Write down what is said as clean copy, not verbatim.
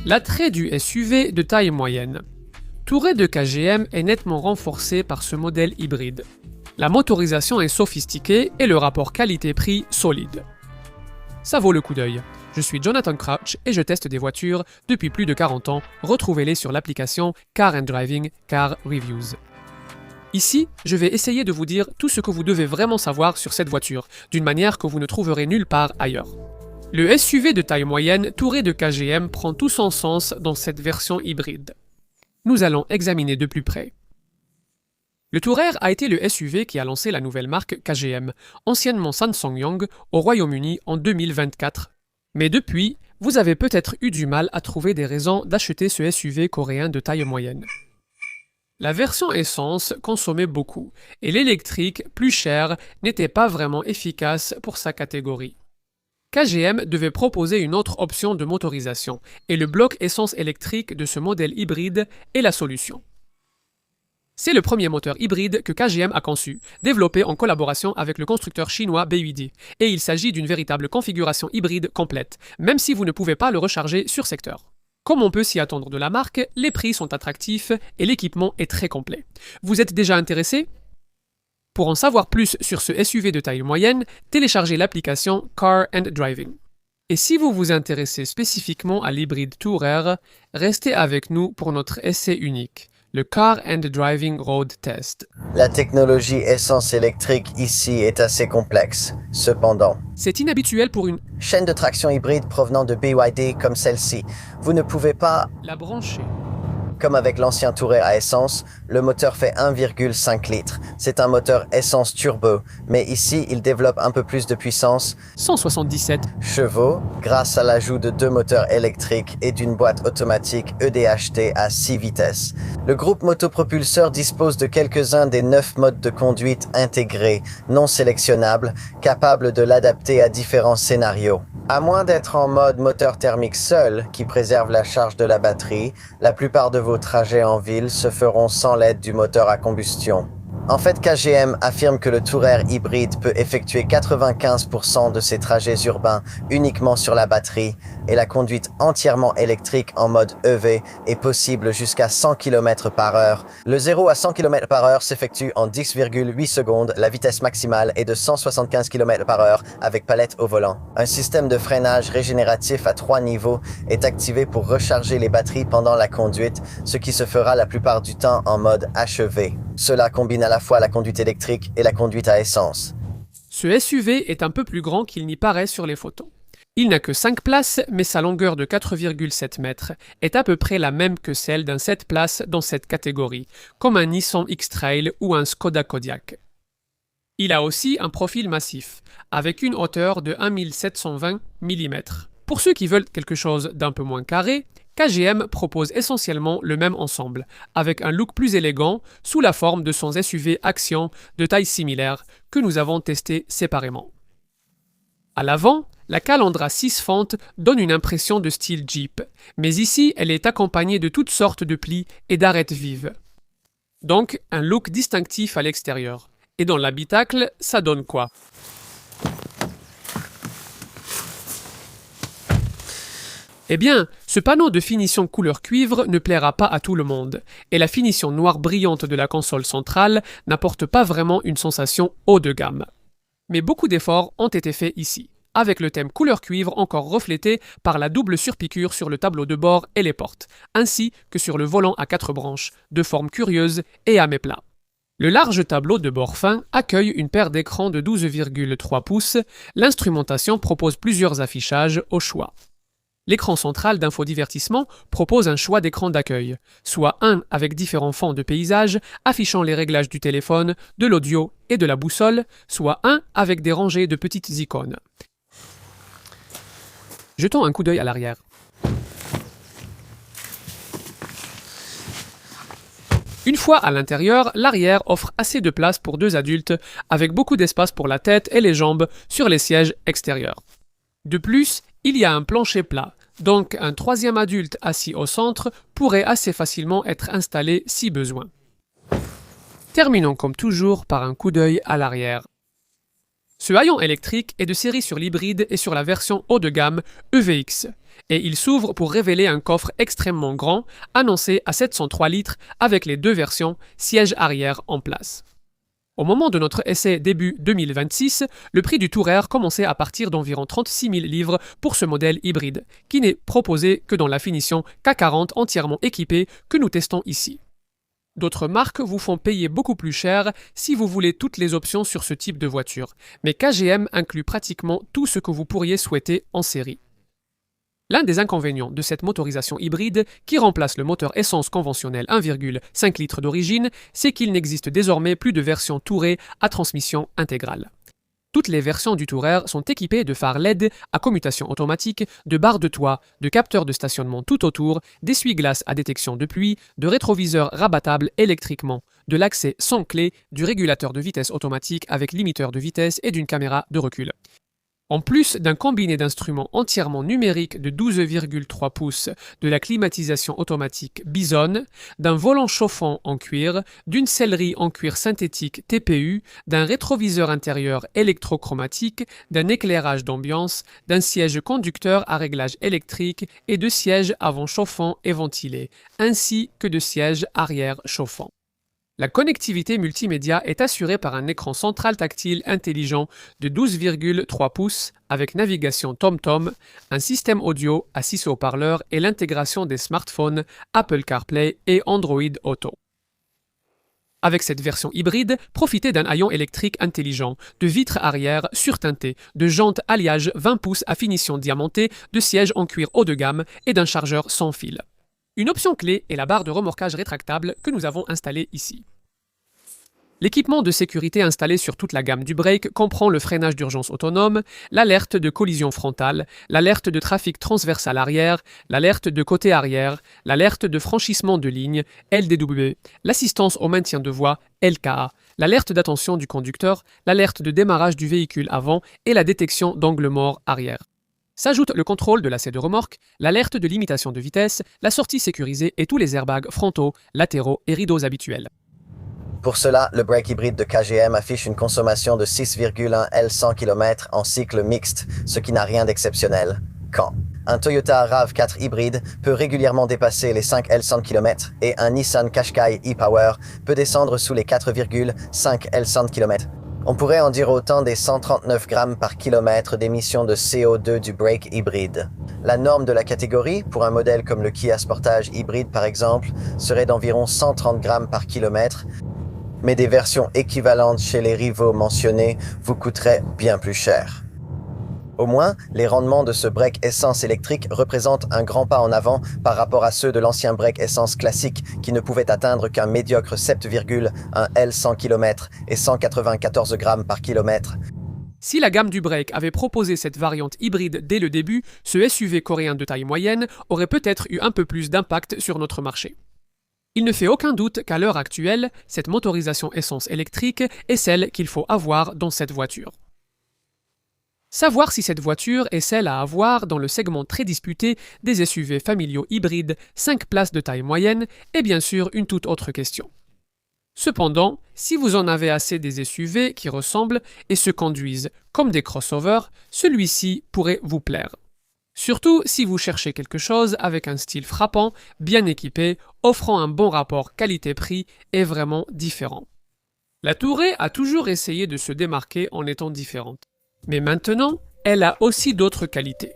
L'attrait du SUV de taille moyenne. Touret de KGM est nettement renforcé par ce modèle hybride. La motorisation est sophistiquée et le rapport qualité-prix solide. Ça vaut le coup d'œil. Je suis Jonathan Crouch et je teste des voitures depuis plus de 40 ans. Retrouvez-les sur l'application Car and Driving Car Reviews. Ici, je vais essayer de vous dire tout ce que vous devez vraiment savoir sur cette voiture, d'une manière que vous ne trouverez nulle part ailleurs. Le SUV de taille moyenne Touret de KGM prend tout son sens dans cette version hybride. Nous allons examiner de plus près. Le Tourer a été le SUV qui a lancé la nouvelle marque KGM, anciennement SsangYong, au Royaume-Uni en 2024. Mais depuis, vous avez peut-être eu du mal à trouver des raisons d'acheter ce SUV coréen de taille moyenne. La version essence consommait beaucoup, et l'électrique, plus cher, n'était pas vraiment efficace pour sa catégorie. KGM devait proposer une autre option de motorisation, et le bloc essence électrique de ce modèle hybride est la solution. C'est le premier moteur hybride que KGM a conçu, développé en collaboration avec le constructeur chinois BYD, et il s'agit d'une véritable configuration hybride complète, même si vous ne pouvez pas le recharger sur secteur. Comme on peut s'y attendre de la marque, les prix sont attractifs et l'équipement est très complet. Vous êtes déjà intéressé ? Pour en savoir plus sur ce SUV de taille moyenne, téléchargez l'application Car and Driving. Et si vous vous intéressez spécifiquement à l'hybride Tourer, restez avec nous pour notre essai unique, le Car and Driving Road Test. La technologie essence électrique ici est assez complexe. Cependant, c'est inhabituel pour une chaîne de traction hybride provenant de BYD comme celle-ci. Vous ne pouvez pas la brancher. Comme avec l'ancien Tourer à essence, le moteur fait 1,5 litres. C'est un moteur essence turbo, mais ici, il développe un peu plus de puissance, 177 chevaux, grâce à l'ajout de 2 moteurs électriques et d'une boîte automatique EDHT à 6 vitesses. Le groupe motopropulseur dispose de quelques-uns des 9 modes de conduite intégrés, non sélectionnables, capables de l'adapter à différents scénarios. À moins d'être en mode moteur thermique seul, qui préserve la charge de la batterie, la plupart de vos trajets en ville se feront sans l'aide du moteur à combustion. En fait, KGM affirme que le Tourer hybride peut effectuer 95% de ses trajets urbains uniquement sur la batterie et la conduite entièrement électrique en mode EV est possible jusqu'à 100 km/h. Le 0 à 100 km/h s'effectue en 10,8 secondes, la vitesse maximale est de 175 km/h avec palette au volant. Un système de freinage régénératif à 3 niveaux est activé pour recharger les batteries pendant la conduite, ce qui se fera la plupart du temps en mode HEV. Cela combine à la fois la conduite électrique et la conduite à essence. Ce SUV est un peu plus grand qu'il n'y paraît sur les photos. Il n'a que 5 places, mais sa longueur de 4,7 mètres est à peu près la même que celle d'un 7 places dans cette catégorie, comme un Nissan X-Trail ou un Skoda Kodiaq. Il a aussi un profil massif, avec une hauteur de 1720 mm. Pour ceux qui veulent quelque chose d'un peu moins carré, KGM propose essentiellement le même ensemble, avec un look plus élégant sous la forme de son SUV Action de taille similaire que nous avons testé séparément. À l'avant, la Calandra 6 fentes donne une impression de style Jeep, mais ici elle est accompagnée de toutes sortes de plis et d'arêtes vives. Donc un look distinctif à l'extérieur. Et dans l'habitacle, ça donne quoi ? Eh bien, ce panneau de finition couleur cuivre ne plaira pas à tout le monde, et la finition noire brillante de la console centrale n'apporte pas vraiment une sensation haut de gamme. Mais beaucoup d'efforts ont été faits ici, avec le thème couleur cuivre encore reflété par la double surpiqûre sur le tableau de bord et les portes, ainsi que sur le volant à 4 branches, de forme curieuse et à méplat. Le large tableau de bord fin accueille une paire d'écrans de 12,3 pouces, l'instrumentation propose plusieurs affichages au choix. L'écran central d'infodivertissement propose un choix d'écran d'accueil, soit un avec différents fonds de paysage affichant les réglages du téléphone, de l'audio et de la boussole, soit un avec des rangées de petites icônes. Jetons un coup d'œil à l'arrière. Une fois à l'intérieur, l'arrière offre assez de place pour 2 adultes, avec beaucoup d'espace pour la tête et les jambes sur les sièges extérieurs. De plus, il y a un plancher plat, donc un 3e adulte assis au centre pourrait assez facilement être installé si besoin. Terminons comme toujours par un coup d'œil à l'arrière. Ce haillon électrique est de série sur l'hybride et sur la version haut de gamme EVX, et il s'ouvre pour révéler un coffre extrêmement grand, annoncé à 703 litres avec les deux versions, siège arrière en place. Au moment de notre essai début 2026, le prix du Tourer commençait à partir d'environ 36 000 livres pour ce modèle hybride, qui n'est proposé que dans la finition K40 entièrement équipée que nous testons ici. D'autres marques vous font payer beaucoup plus cher si vous voulez toutes les options sur ce type de voiture, mais KGM inclut pratiquement tout ce que vous pourriez souhaiter en série. L'un des inconvénients de cette motorisation hybride, qui remplace le moteur essence conventionnel 1,5 litres d'origine, c'est qu'il n'existe désormais plus de version Tourer à transmission intégrale. Toutes les versions du Tourer sont équipées de phares LED à commutation automatique, de barres de toit, de capteurs de stationnement tout autour, d'essuie-glaces à détection de pluie, de rétroviseurs rabattables électriquement, de l'accès sans clé, du régulateur de vitesse automatique avec limiteur de vitesse et d'une caméra de recul. En plus d'un combiné d'instruments entièrement numériques de 12,3 pouces, de la climatisation automatique Bison, d'un volant chauffant en cuir, d'une sellerie en cuir synthétique TPU, d'un rétroviseur intérieur électrochromatique, d'un éclairage d'ambiance, d'un siège conducteur à réglage électrique et de sièges avant chauffants et ventilés, ainsi que de sièges arrière chauffants. La connectivité multimédia est assurée par un écran central tactile intelligent de 12,3 pouces avec navigation TomTom, un système audio à 6 haut-parleurs et l'intégration des smartphones Apple CarPlay et Android Auto. Avec cette version hybride, profitez d'un haillon électrique intelligent, de vitres arrière surteintées, de jantes alliage 20 pouces à finition diamantée, de sièges en cuir haut de gamme et d'un chargeur sans fil. Une option clé est la barre de remorquage rétractable que nous avons installée ici. L'équipement de sécurité installé sur toute la gamme du break comprend le freinage d'urgence autonome, l'alerte de collision frontale, l'alerte de trafic transversal arrière, l'alerte de côté arrière, l'alerte de franchissement de ligne, LDW, l'assistance au maintien de voie, LKA, l'alerte d'attention du conducteur, l'alerte de démarrage du véhicule avant et la détection d'angle mort arrière. S'ajoute le contrôle de lacet de remorque, l'alerte de limitation de vitesse, la sortie sécurisée et tous les airbags frontaux, latéraux et rideaux habituels. Pour cela, le break hybride de KGM affiche une consommation de 6,1 L100 km en cycle mixte, ce qui n'a rien d'exceptionnel. Quand un Toyota RAV4 hybride peut régulièrement dépasser les 5 L100 km et un Nissan Qashqai e-Power peut descendre sous les 4,5 L100 km. On pourrait en dire autant des 139 grammes par kilomètre d'émissions de CO2 du break hybride. La norme de la catégorie, pour un modèle comme le Kia Sportage hybride par exemple, serait d'environ 130 grammes par kilomètre, mais des versions équivalentes chez les rivaux mentionnés vous coûteraient bien plus cher. Au moins, les rendements de ce break essence électrique représentent un grand pas en avant par rapport à ceux de l'ancien break essence classique qui ne pouvait atteindre qu'un médiocre 7,1 L100 km et 194 grammes par kilomètre. Si la gamme du break avait proposé cette variante hybride dès le début, ce SUV coréen de taille moyenne aurait peut-être eu un peu plus d'impact sur notre marché. Il ne fait aucun doute qu'à l'heure actuelle, cette motorisation essence électrique est celle qu'il faut avoir dans cette voiture. Savoir si cette voiture est celle à avoir dans le segment très disputé des SUV familiaux hybrides 5 places de taille moyenne est bien sûr une toute autre question. Cependant, si vous en avez assez des SUV qui ressemblent et se conduisent comme des crossovers, celui-ci pourrait vous plaire. Surtout si vous cherchez quelque chose avec un style frappant, bien équipé, offrant un bon rapport qualité-prix et vraiment différent. La Tourer a toujours essayé de se démarquer en étant différente. Mais maintenant, elle a aussi d'autres qualités.